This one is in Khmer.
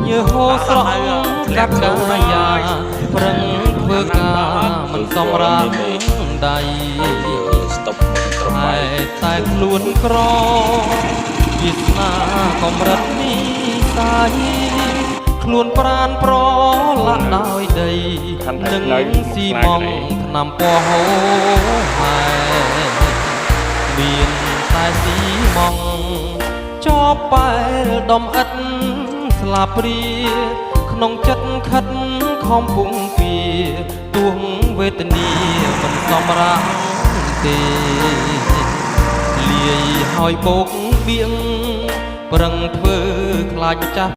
ញើហូរស្រស់កាប់កាយាប្រឹងធ្វើការមិនសមរាងដៃតែខ្លួនក្រវាសនាកម្រិតនេះសាយខ្លួនប្រានប្រឡាក់ដោយដីនឹងស៊ីម៉ងឆ្នាំពណ៌ហូរហែមានតែស៊ីម៉ងជាប់បែលដុំឥតស្លាបព្រាក្នុងចិត្តខិតខំពុងពីទួងវេទនាមិនសមរាងទេលាយហើយបោកបៀងប្រឹងធ្វើខ្លាចចាស់